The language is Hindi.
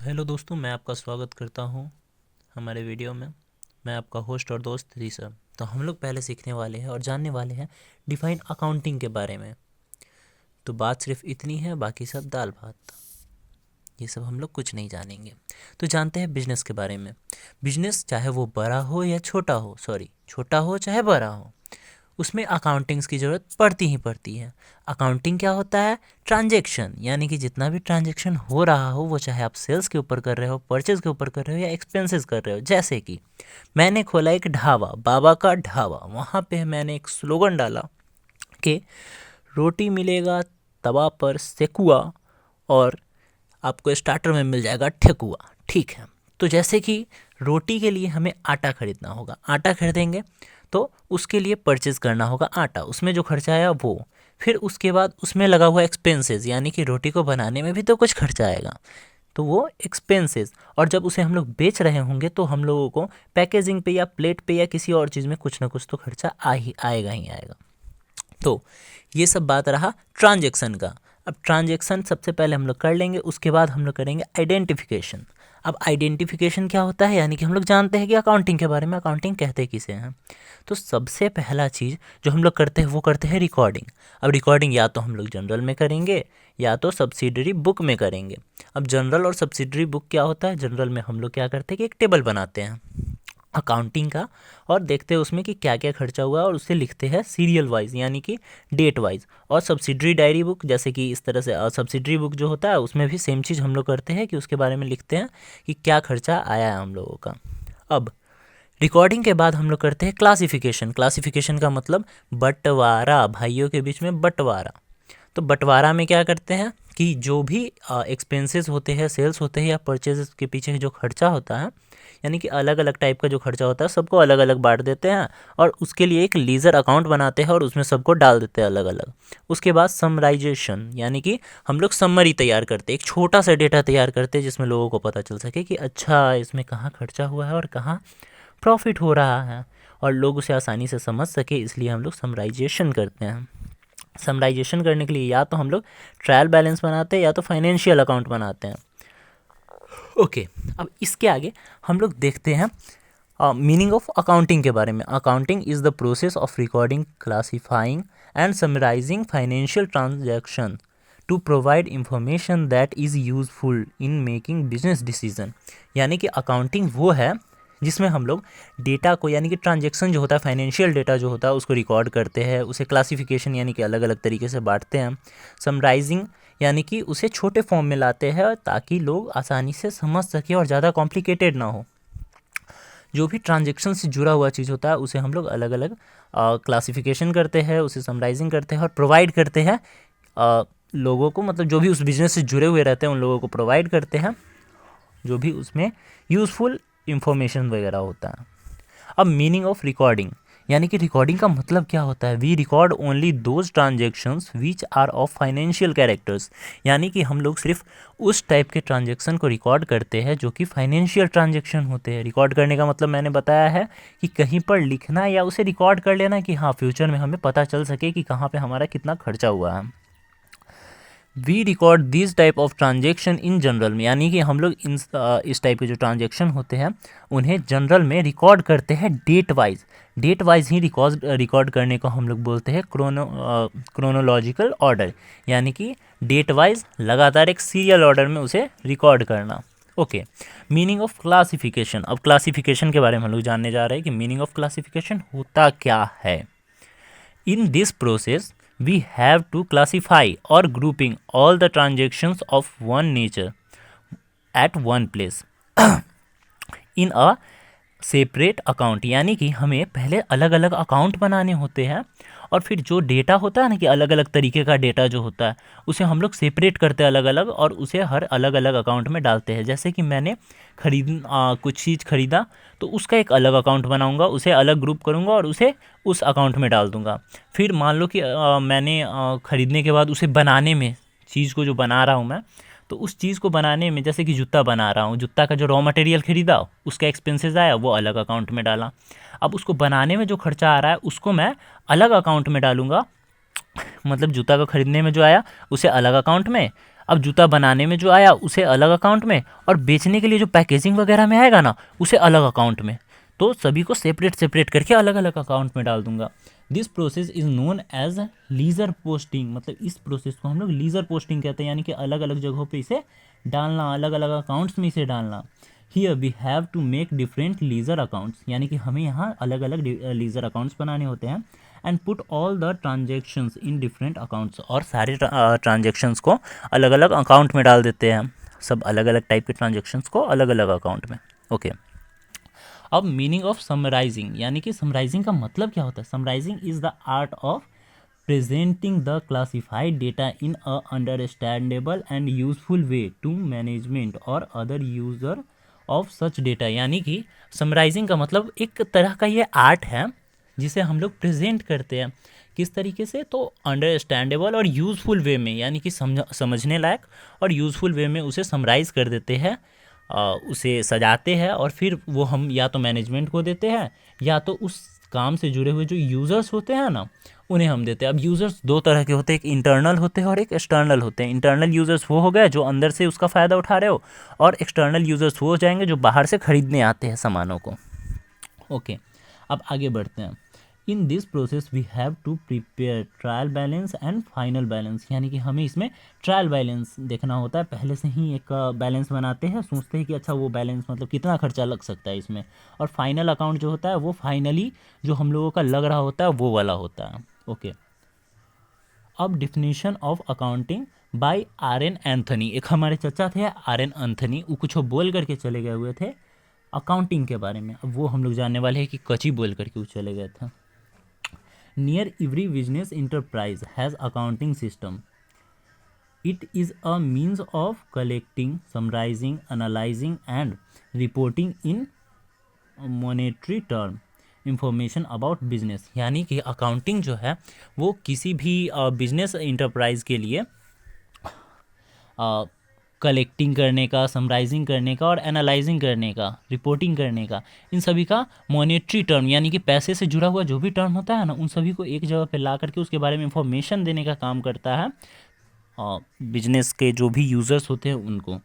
हेलो दोस्तों, मैं आपका स्वागत करता हूं हमारे वीडियो में। मैं आपका होस्ट और दोस्त ऋषभ। तो हम लोग पहले सीखने वाले हैं और जानने वाले हैं डिफाइन अकाउंटिंग के बारे में। तो बात सिर्फ इतनी है, बाकी सब दाल भात। ये सब हम लोग कुछ नहीं जानेंगे। तो जानते हैं बिजनेस के बारे में। बिजनेस चाहे वो बड़ा हो या छोटा हो, छोटा हो चाहे बड़ा हो, उसमें अकाउंटिंग्स की ज़रूरत पड़ती ही पड़ती है। अकाउंटिंग क्या होता है? ट्रांजैक्शन, यानी कि जितना भी ट्रांजैक्शन हो रहा हो, वो चाहे आप सेल्स के ऊपर कर रहे हो, परचेज के ऊपर कर रहे हो या एक्सपेंसेस कर रहे हो। जैसे कि मैंने खोला एक ढाबा, बाबा का ढाबा। वहाँ पे मैंने एक स्लोगन डाला कि रोटी मिलेगा तवा पर सेकुआ और आपको स्टार्टर में मिल जाएगा ठेकुआ। ठीक है, तो जैसे कि रोटी के लिए हमें आटा खरीदना होगा, आटा खरीदेंगे तो उसके लिए परचेज़ करना होगा आटा, उसमें जो खर्चा आया वो। फिर उसके बाद उसमें लगा हुआ एक्सपेंसेस, यानी कि रोटी को बनाने में भी तो कुछ खर्चा आएगा, तो वो एक्सपेंसेस। और जब उसे हम लोग बेच रहे होंगे तो हम लोगों को पैकेजिंग पे या प्लेट पे या किसी और चीज़ में कुछ ना कुछ तो खर्चा आएगा ही आएगा। तो ये सब बात रहा ट्रांजैक्शन का। अब ट्रांजैक्शन सबसे पहले हम लोग कर लेंगे, उसके बाद हम लोग करेंगे आइडेंटिफिकेशन। अब आइडेंटिफिकेशन क्या होता है, यानी कि हम लोग जानते हैं कि अकाउंटिंग के बारे में, अकाउंटिंग कहते किसे हैं। तो सबसे पहला चीज़ जो हम लोग करते हैं वो करते हैं रिकॉर्डिंग। अब रिकॉर्डिंग या तो हम लोग जनरल में करेंगे या तो सब्सिडरी बुक में करेंगे। अब जनरल और सब्सिडरी बुक क्या होता है? जनरल में हम लोग क्या करते हैं कि एक टेबल बनाते हैं अकाउंटिंग का और देखते हैं उसमें कि क्या क्या खर्चा हुआ है और उसे लिखते हैं सीरियल वाइज, यानी कि डेट वाइज। और सब्सिडरी डायरी बुक, जैसे कि इस तरह से सब्सिडरी बुक जो होता है उसमें भी सेम चीज़ हम लोग करते हैं कि उसके बारे में लिखते हैं कि क्या खर्चा आया है हम लोगों का। अब रिकॉर्डिंग के बाद हम लोग करते हैं क्लासिफिकेशन। क्लासिफिकेशन का मतलब बंटवारा, भाइयों के बीच में बंटवारा। तो बंटवारा में क्या करते हैं कि जो भी एक्सपेंसेस होते हैं, सेल्स होते हैं या परचेज के पीछे जो खर्चा होता है, यानी कि अलग अलग टाइप का जो खर्चा होता है, सबको अलग अलग बांट देते हैं और उसके लिए एक लीजर अकाउंट बनाते हैं और उसमें सबको डाल देते हैं अलग अलग। उसके बाद समराइजेशन, यानी कि हम लोग समरी तैयार करते हैं, एक छोटा सा डेटा तैयार करते हैं जिसमें लोगों को पता चल सके कि अच्छा इसमें कहाँ खर्चा हुआ है और कहाँ प्रॉफिट हो रहा है, और लोग उसे आसानी से समझ सके, इसलिए हम लोग समराइजेशन करते हैं। समराइजेशन करने के लिए या तो हम लोग ट्रायल बैलेंस बनाते हैं या तो फाइनेंशियल अकाउंट बनाते हैं। ओके, अब इसके आगे हम लोग देखते हैं मीनिंग ऑफ अकाउंटिंग के बारे में। Accounting is the process of recording, classifying and summarising financial transaction to provide information that is useful in making business decision. यानी कि अकाउंटिंग वो है जिसमें हम लोग डेटा को, यानी कि ट्रांजैक्शन जो होता है, फाइनेंशियल डेटा जो होता है उसको रिकॉर्ड करते हैं, उसे क्लासिफिकेशन यानी कि अलग अलग तरीके से बांटते हैं, समराइजिंग यानी कि उसे छोटे फॉर्म में लाते हैं ताकि लोग आसानी से समझ सके और ज़्यादा कॉम्प्लिकेटेड ना हो। जो भी ट्रांजैक्शन से जुड़ा हुआ चीज़ होता है उसे हम लोग अलग अलग क्लासिफिकेशन करते हैं, उसे समराइजिंग करते हैं और प्रोवाइड करते हैं लोगों को, मतलब जो भी उस बिज़नेस से जुड़े हुए रहते हैं उन लोगों को प्रोवाइड करते हैं जो भी उसमें यूज़फुल इंफॉर्मेशन वगैरह होता है। अब मीनिंग ऑफ रिकॉर्डिंग, यानी कि रिकॉर्डिंग का मतलब क्या होता है? We record only those transactions which are of financial characters. यानी कि हम लोग सिर्फ उस टाइप के ट्रांजेक्शन को रिकॉर्ड करते हैं जो कि फाइनेंशियल ट्रांजेक्शन होते हैं। रिकॉर्ड करने का मतलब मैंने बताया है कि कहीं पर लिखना या उसे रिकॉर्ड कर लेना कि हाँ फ्यूचर में हमें पता चल सके कि कहाँ पर हमारा कितना खर्चा हुआ है। We record this type of transaction in journal में, यानी कि हम लोग इस टाइप के जो ट्रांजेक्शन होते हैं उन्हें जनरल में रिकॉर्ड करते हैं डेट वाइज ही रिकॉर्ड करने को हम लोग बोलते हैं क्रोनोलॉजिकल ऑर्डर, यानी कि डेट वाइज लगातार एक सीरियल ऑर्डर में उसे रिकॉर्ड करना। Okay, meaning of classification. अब क्लासिफिकेशन के बारे में हम लोग जानने जा रहे हैं कि मीनिंग ऑफ क्लासिफिकेशन होता क्या है। In this process, we have to classify or grouping all the transactions of one nature at one place in a separate account. यानी कि हमें पहले अलग अलग अकाउंट बनाने होते हैं और फिर जो डेटा होता है ना, कि अलग अलग तरीके का डेटा जो होता है उसे हम लोग सेपरेट करते हैं अलग अलग और उसे हर अलग अलग अकाउंट में डालते हैं। जैसे कि मैंने कुछ चीज़ खरीदा तो उसका एक अलग अकाउंट बनाऊंगा, उसे अलग ग्रुप करूंगा और उसे उस अकाउंट में डाल दूंगा। फिर मान लो कि मैंने ख़रीदने के बाद उसे बनाने में, चीज़ को जो बना रहा हूँ मैं, तो उस चीज़ को बनाने में, जैसे कि जूता बना रहा हूँ, जूता का जो रॉ मटेरियल खरीदा उसका एक्सपेंसेस आया वो अलग अकाउंट में डाला। अब उसको बनाने में जो खर्चा आ रहा है उसको मैं अलग अकाउंट में डालूंगा, मतलब जूता को खरीदने में जो आया उसे अलग अकाउंट में, अब जूता बनाने में जो आया उसे अलग अकाउंट में, और बेचने के लिए जो पैकेजिंग वगैरह में आएगा ना उसे अलग अकाउंट में। तो सभी को सेपरेट सेपरेट करके अलग अलग अकाउंट में डाल दूंगा। This process is known as ledger posting, मतलब इस प्रोसेस को हम लोग लीजर पोस्टिंग कहते हैं, यानी कि अलग अलग जगहों पे इसे डालना, अलग अलग अकाउंट्स में इसे डालना। Here we have to make different ledger accounts, यानी कि हमें यहाँ अलग अलग लीजर अकाउंट्स बनाने होते हैं। And put all the transactions in different accounts, और सारे ट्रांजेक्शन्स को अलग अलग अकाउंट में डाल देते हैं, सब अलग अलग टाइप के ट्रांजेक्शन्स को अलग अलग अकाउंट में। ओके अब मीनिंग ऑफ समराइजिंग, यानी कि समराइजिंग का मतलब क्या होता है। Summarising is the art of presenting the classified data in a understandable and useful way to management और other user of such data, यानी कि समराइजिंग का मतलब एक तरह का ये आर्ट है जिसे हम लोग प्रेजेंट करते हैं किस तरीके से, तो अंडरस्टैंडेबल और यूज़फुल वे में, यानी कि समझने लायक और यूज़फुल वे में उसे समराइज कर देते हैं, उसे सजाते हैं, और फिर वो हम या तो मैनेजमेंट को देते हैं या तो उस काम से जुड़े हुए जो यूज़र्स होते हैं ना उन्हें हम देते हैं। अब यूज़र्स दो तरह के होते हैं, एक इंटरनल होते हैं और एक एक्सटर्नल होते हैं। इंटरनल यूज़र्स वो हो गए जो अंदर से उसका फ़ायदा उठा रहे हो, और एक्सटर्नल यूज़र्स वो हो जाएंगे जो बाहर से खरीदने आते हैं सामानों को। ओके अब आगे बढ़ते हैं। In this process we have to prepare trial balance and final balance, यानी कि हमें इसमें ट्रायल बैलेंस देखना होता है। पहले से ही एक बैलेंस बनाते हैं, सोचते हैं कि अच्छा वो बैलेंस मतलब कितना खर्चा लग सकता है इसमें, और फाइनल अकाउंट जो होता है वो फाइनली जो हम लोगों का लग रहा होता है वो वाला होता है। ओके अब definition of accounting by R N. Anthony, एक हमारे चचा थे आर.एन. एंथनी, वो कुछ बोल करके चले गए हुए थे अकाउंटिंग के बारे में। अब वो हम लोग जानने वाले हैं कि कची बोल करके वो चले गए थे। Near every business enterprise has accounting system. It is a means of collecting, summarizing, analyzing and reporting in monetary term information about business, यानी कि अकाउंटिंग जो है वो किसी भी बिजनेस इंटरप्राइज के लिए कलेक्टिंग करने का, समराइजिंग करने का और एनालाइजिंग करने का, रिपोर्टिंग करने का, इन सभी का मॉनेटरी टर्म यानी कि पैसे से जुड़ा हुआ जो भी टर्म होता है ना उन सभी को एक जगह पे ला करके उसके बारे में इंफॉर्मेशन देने का काम करता है बिजनेस के जो भी यूज़र्स होते हैं उनको।